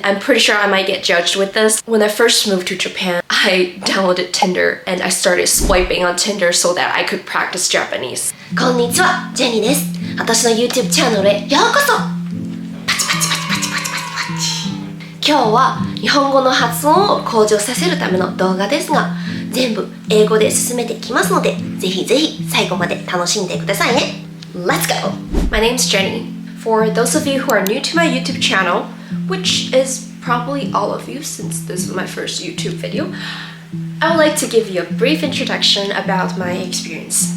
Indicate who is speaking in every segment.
Speaker 1: I'm pretty sure I might get judged with this. When I first moved to Japan, I downloaded Tinder and I started swiping on Tinder so that I could practice Japanese.
Speaker 2: こんにちは、ジェニーです。私の YouTube チャンネルへようこそ。パチパチパチパチパチパチパチ。今日は日本語の発音を向上させるための動画ですが、全部英語で進めていきますので、ぜひぜひ最後まで楽しんでくださいね。Let's go!
Speaker 1: My name's Jenny. For those of you who are new to my YouTube channel, which is probably all of you since this is my first YouTube video, I would like to give you a brief introduction about my experience.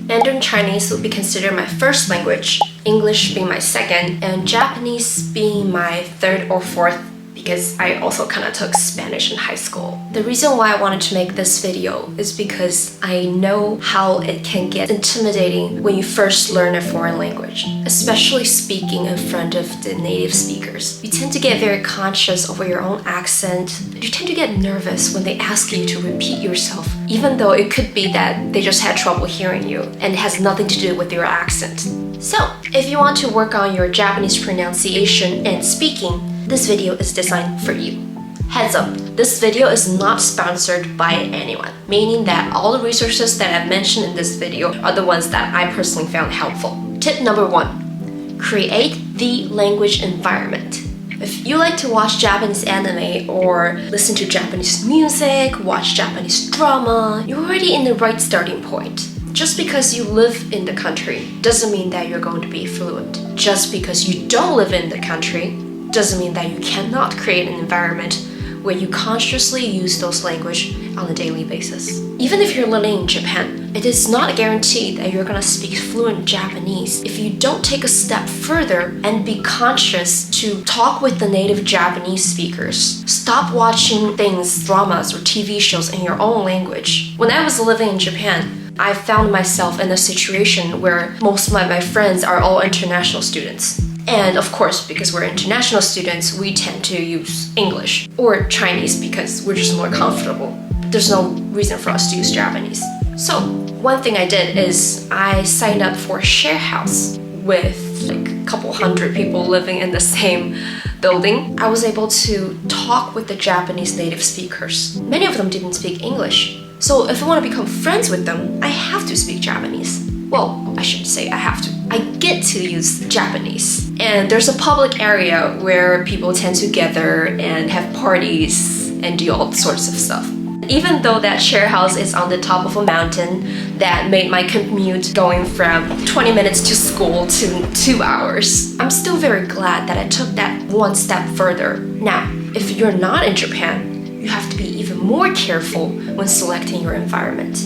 Speaker 1: Mandarin Chinese will be considered my first language, English being my second, and Japanese being my third or fourth because I also kind of took Spanish in high school. The reason why I wanted to make this video is because I know how it can get intimidating when you first learn a foreign language, especially speaking in front of the native speakers. You tend to get very conscious over your own accent. You tend to get nervous when they ask you to repeat yourself, even though it could be that they just had trouble hearing you and it has nothing to do with your accent. So, if you want to work on your Japanese pronunciation and speaking, this video is designed for you. Heads up, this video is not sponsored by anyone, meaning that all the resources that I've mentioned in this video are the ones that I personally found helpful. Tip number 1, create the language environment. If you like to watch Japanese anime or listen to Japanese music, watch Japanese drama, you're already in the right starting point. Just because you live in the country doesn't mean that you're going to be fluent. Just because you don't live in the country doesn't mean that you cannot create an environment where you consciously use those language on a daily basis. Even if you're living in Japan, it is not guaranteed that you're gonna speak fluent Japanese if you don't take a step further and be conscious to talk with the native Japanese speakers. Stop watching things, dramas, or TV shows in your own language. When I was living in Japan, I found myself in a situation where most of my friends are all international students. And of course, because we're international students, we tend to use English or Chinese because we're just more comfortable. There's no reason for us to use Japanese. So one thing I did is I signed up for a share house with like a couple hundred people living in the same building. I was able to talk with the Japanese native speakers. Many of them didn't speak English. So if I want to become friends with them, I have to speak Japanese. Well, I shouldn't say I have to. I get to use Japanese. And there's a public area where people tend to gather and have parties and do all sorts of stuff. Even though that share house is on the top of a mountain that made my commute going from 20 minutes to school to 2 hours, I'm still very glad that I took that one step further. Now, if you're not in Japan, you have to be even more careful when selecting your environment.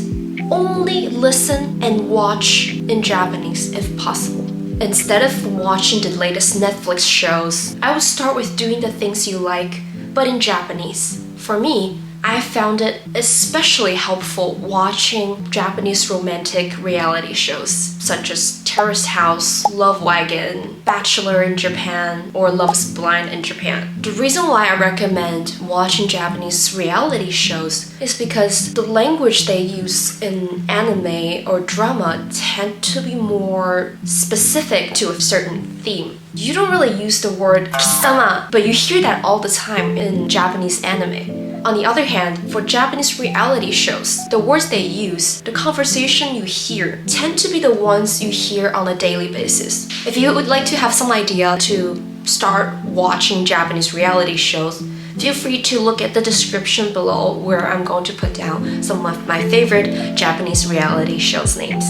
Speaker 1: Only listen and watch in Japanese if possible. Instead of watching the latest Netflix shows, I would start with doing the things you like, but in Japanese. For me, I found it especially helpful watching Japanese romantic reality shows such as Terrace House, Wagon, Bachelor in Japan, or Love is Blind in Japan. The reason why I recommend watching Japanese reality shows is because the language they use in anime or drama tend to be more specific to a certain theme. You don't really use the word kisama, but you hear that all the time in Japanese anime. On the other hand, for Japanese reality shows, the words they use, the conversation you hear, tend to be the ones you hear on a daily basis. If you would like to have some idea to start watching Japanese reality shows, feel free to look at the description below where I'm going to put down some of my favorite Japanese reality shows names.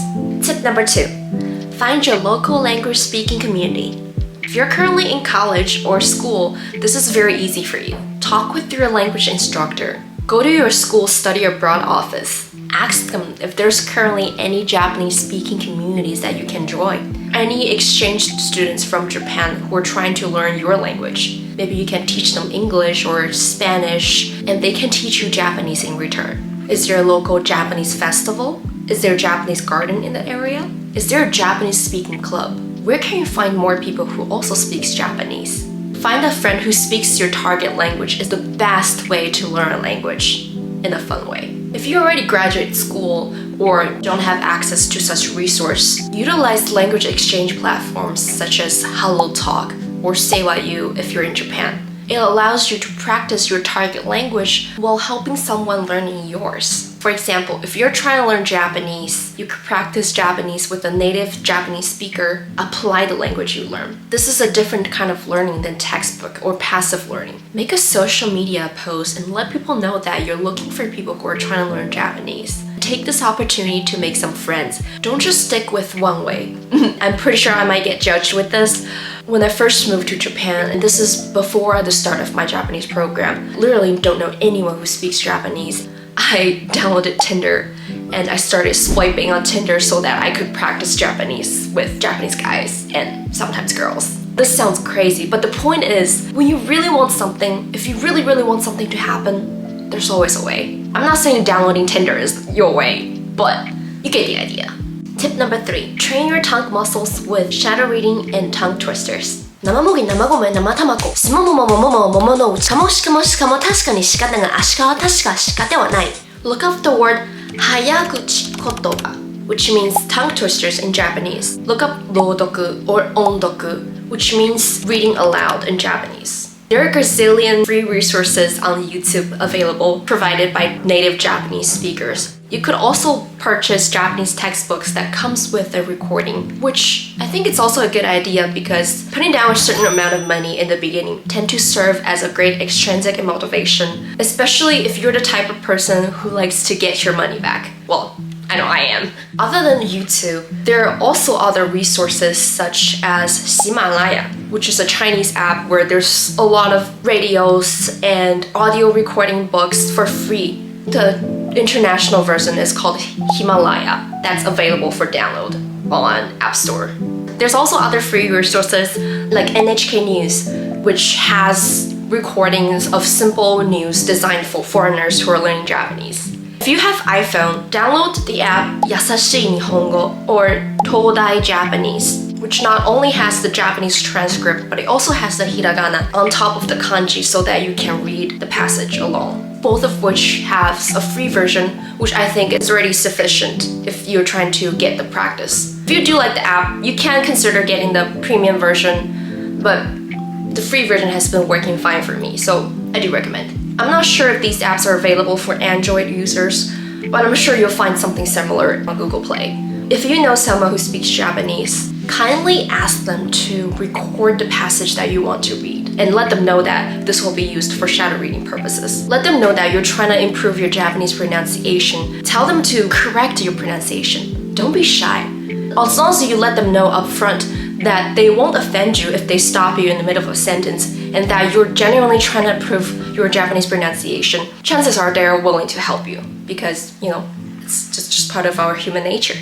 Speaker 1: Tip number 2, find your local language speaking community. If you're currently in college or school, this is very easy for you. Talk with your language instructor. Go to your school study abroad office. Ask them if there's currently any Japanese speaking communities that you can join. Any exchange students from Japan who are trying to learn your language. Maybe you can teach them English or Spanish and they can teach you Japanese in return. Is there a local Japanese festival? Is there a Japanese garden in the area? Is there a Japanese speaking club? Where can you find more people who also speaks Japanese? Find a friend who speaks your target language is the best way to learn a language in a fun way. If you already graduate school or don't have access to such resource, utilize language exchange platforms such as HelloTalk or Seiwayu if you're in Japan. It allows you to practice your target language while helping someone learning yours. For example, if you're trying to learn Japanese, you could practice Japanese with a native Japanese speaker, apply the language you learn. This is a different kind of learning than textbook or passive learning. Make a social media post and let people know that you're looking for people who are trying to learn Japanese. Take this opportunity to make some friends. Don't just stick with one way. I'm pretty sure I might get judged with this. When I first moved to Japan, and this is before the start of my Japanese program, literally don't know anyone who speaks Japanese. I downloaded Tinder and I started swiping on Tinder so that I could practice Japanese with Japanese guys and sometimes girls. This sounds crazy, but the point is, when you really want something, if you really want something to happen, there's always a way. I'm not saying downloading Tinder is your way, but you get the idea. Tip number 3. Train your tongue muscles with shadow reading and tongue twisters. 生もぎ生米生卵しもももももももものうちかもしかもしかも確かにしかたがあしかは確かしかではない Look up the word 早口言葉 which means tongue twisters in Japanese. Look up 朗読 or 音読 which means reading aloud in Japanese. There are a gazillion free resources on YouTube available provided by native Japanese speakers. You could also purchase Japanese textbooks that comes with a recording, which I think it's also a good idea because putting down a certain amount of money in the beginning tend to serve as a great extrinsic motivation, especially if you're the type of person who likes to get your money back. Well, I know I am. Other than YouTube, there are also other resources such as Himalaya, which is a Chinese app where there's a lot of radios and audio recording books for free. The international version is called Himalaya. That's available for download on App Store. There's also other free resources like NHK News, which has recordings of simple news designed for foreigners who are learning Japanese. If you have iPhone, download the app Yasashii Nihongo or Todai Japanese, which not only has the Japanese transcript, but it also has the hiragana on top of the kanji so that you can read the passage along. Both of which have a free version, which I think is already sufficient if you're trying to get the practice. If you do like the app, you can consider getting the premium version, but the free version has been working fine for me, so I do recommend. I'm not sure if these apps are available for Android users, but I'm sure you'll find something similar on Google Play. If you know someone who speaks Japanese, kindly ask them to record the passage that you want to read and let them know that this will be used for shadow reading purposes. Let them know that you're trying to improve your Japanese pronunciation. Tell them to correct your pronunciation. Don't be shy. As long as you let them know up front that they won't offend you if they stop you in the middle of a sentence and that you're genuinely trying to improve your Japanese pronunciation, chances are they're willing to help you because, it's just part of our human nature.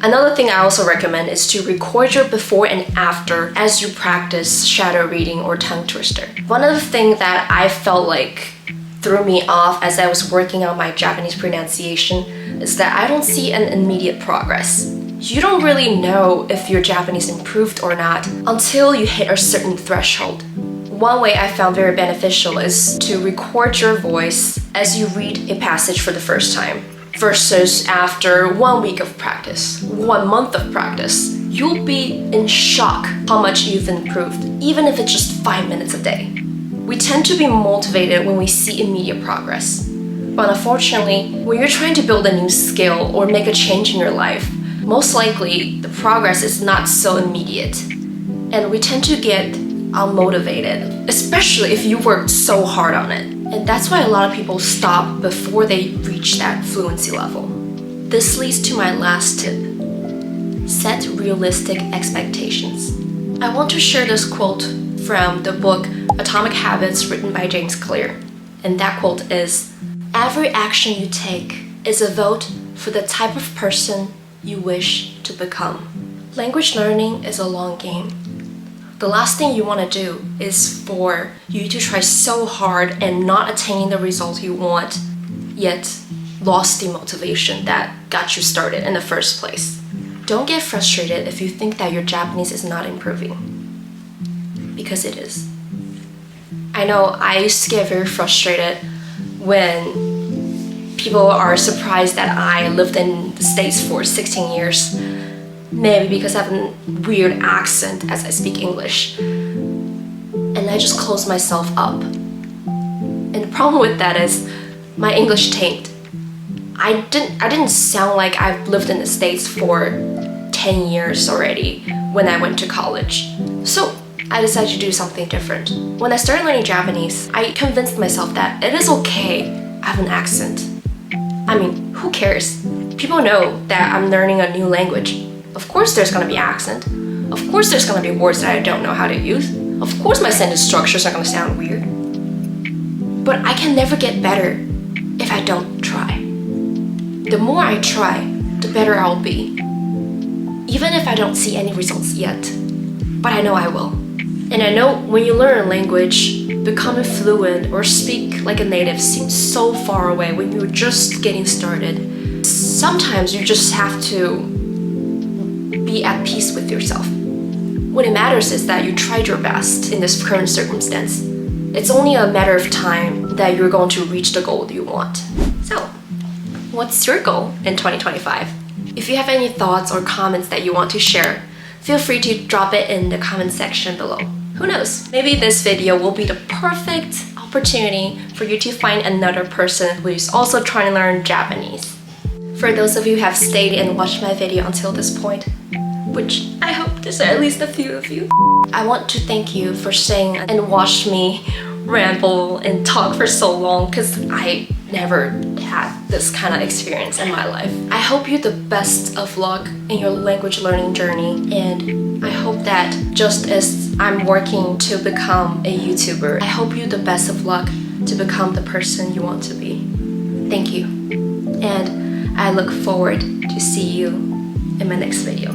Speaker 1: Another thing I also recommend is to record your before and after as you practice shadow reading or tongue twister. One of the things that I felt like threw me off as I was working on my Japanese pronunciation is that I don't see an immediate progress. You don't really know if your Japanese improved or not until you hit a certain threshold. One way I found very beneficial is to record your voice as you read a passage for the first time. Versus after 1 week of practice, 1 month of practice, you'll be in shock how much you've improved, even if it's just 5 minutes a day. We tend to be motivated when we see immediate progress. But unfortunately, when you're trying to build a new skill or make a change in your life, most likely the progress is not so immediate. And we tend to get unmotivated, especially if you worked so hard on it. And that's why a lot of people stop before they reach that fluency level. This leads to my last tip. Set realistic expectations. I want to share this quote from the book Atomic Habits written by James Clear. And that quote is, "Every action you take is a vote for the type of person you wish to become." Language learning is a long game. The last thing you want to do is for you to try so hard and not attain the result you want, yet lost the motivation that got you started in the first place. Don't get frustrated if you think that your Japanese is not improving, because it is. I know I used to get very frustrated when people are surprised that I lived in the States for 16 years. Maybe because I have a weird accent as I speak English. And
Speaker 2: I just close myself up. And the problem with that is my English tanked. I didn't sound like I've lived in the States for 10 years already when I went to college. So I decided to do something different. When I started learning Japanese, I convinced myself that it is okay I have an accent. I mean, who cares? People know that I'm learning a new language. Of course there's gonna be accent. Of course there's gonna be words that I don't know how to use. Of course my sentence structures are gonna sound weird. But I can never get better if I don't try. The more I try, the better I'll be. Even if I don't see any results yet. But I know I will. And I know when you learn a language, becoming fluent or speak like a native seems so far away when you're just getting started. Sometimes you just have to be at peace with yourself. What it matters is that you tried your best in this current circumstance. It's only a matter of time that you're going to reach the goal you want. So, what's your goal in 2025? If you have any thoughts or comments that you want to share, feel free to drop it in the comment section below. Who knows, maybe this video will be the perfect opportunity for you to find another person who is also trying to learn Japanese. For those of you who have stayed and watched my video until this point, which I hope there's at least a few of you, I want to thank you for staying and watch me ramble and talk for so long because I never had this kind of experience in my life. I hope you the best of luck in your language learning journey, and I hope that just as I'm working to become a YouTuber, I hope you the best of luck to become the person you want to be. Thank you, and I look forward to see you in my next video.